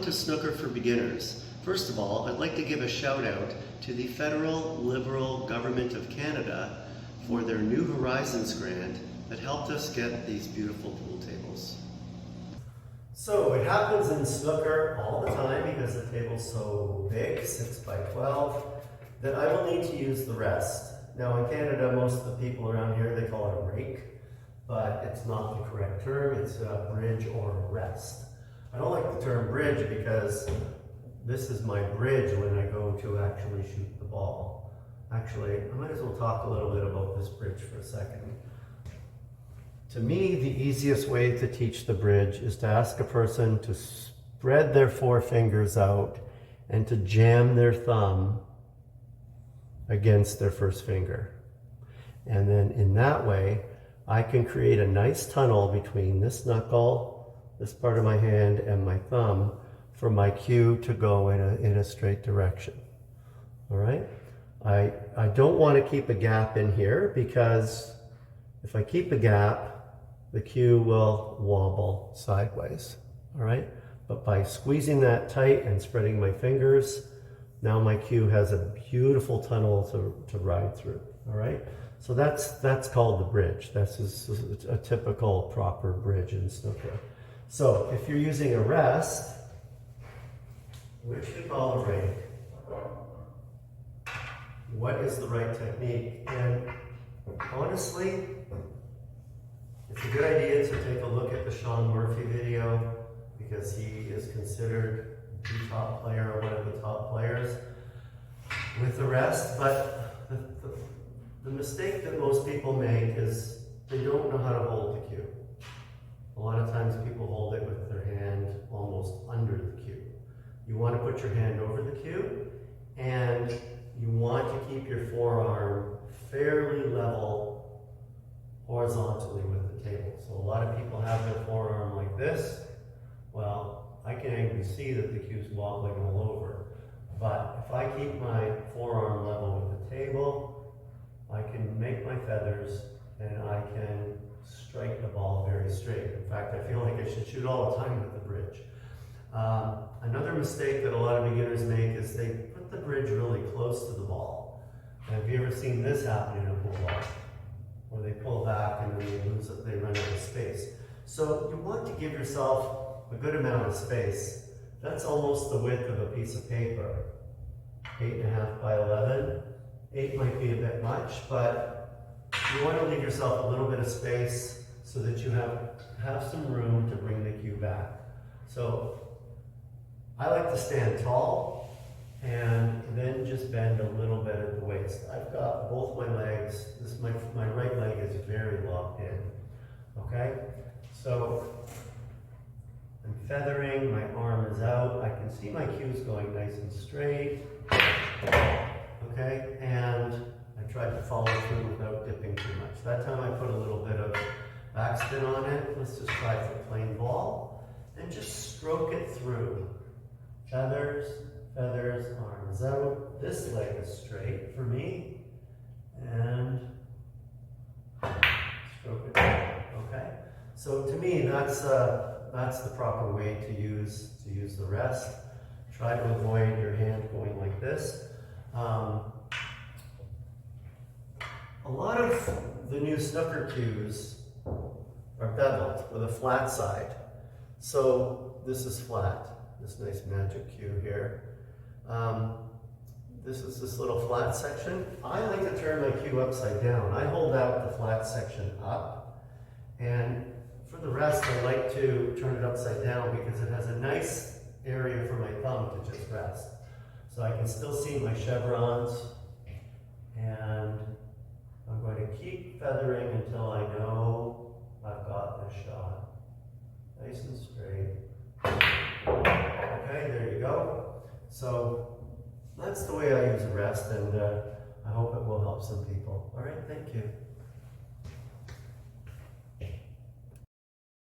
Welcome to Snooker for Beginners. First of all, I'd like to give a shout out to the Federal Liberal Government of Canada for their New Horizons grant that helped us get these beautiful pool tables. So it happens in snooker all the time because the table's so big, 6 by 12, that I will need to use the rest. Now in Canada, most of the people around here, they call it a rake, but it's not the correct term. It's a bridge or a rest. I don't like the term bridge because this is my bridge when I go to actually shoot the ball. Actually, I might as well talk a little bit about this bridge for a second. To me, the easiest way to teach the bridge is to ask a person to spread their four fingers out and to jam their thumb against their first finger. And then in that way, I can create a nice tunnel between this knuckle, this part of my hand, and my thumb for my cue to go in a straight direction. All right? I don't want to keep a gap in here because if I keep a gap, the cue will wobble sideways. All right? But by squeezing that tight and spreading my fingers, now my cue has a beautiful tunnel to ride through. All right? So that's called the bridge. That's a typical proper bridge in snooker. So if you're using a rest, which we call a rake, what is the right technique? And honestly, it's a good idea to take a look at the Sean Murphy video because he is considered the top player or one of the top players with the rest. But the mistake that most people make is they don't know how to hold the cue. A lot of times people hold it with their hand almost under the cue. You want to put your hand over the cue and you want to keep your forearm fairly level horizontally with the table. So a lot of people have their forearm like this. Well, I can actually see that the cue's wobbling all over. But if I keep my forearm level with the table, I can make my feathers and I can strike the ball very straight. In fact, I feel like I should shoot all the time with the bridge. Another mistake that a lot of beginners make is they put the bridge really close to the ball. And have you ever seen this happen in a pool ball? Where they pull back and then they run out of space. So you want to give yourself a good amount of space. That's almost the width of a piece of paper. 8.5 by 11. 8 might be a bit much, but you want to leave yourself a little bit of space so that you have some room to bring the cue back. So I like to stand tall and then just bend a little bit at the waist. I've got both my legs. My right leg is very locked in. Okay? So I'm feathering, my arm is out. I can see my cues going nice and straight. Okay? And I tried to follow through without dipping too much. That time I put a little bit of backspin on it. Let's just try for plain ball. And just stroke it through. Feathers, feathers, arms out. This leg is straight for me. And stroke it down. Okay? So to me, that's the proper way to use the rest. Try to avoid your hand going like this. A lot of the new snooker cues are beveled with a flat side. So this is flat, this nice magic cue here. This is this little flat section. I like to turn my cue upside down. I hold out the flat section up. And for the rest, I like to turn it upside down because it has a nice area for my thumb to just rest. So I can still see my chevrons, and I'm going to keep feathering until I know I've got this shot. Nice and straight. Okay, there you go. So that's the way I use a rest, and I hope it will help some people. All right, thank you.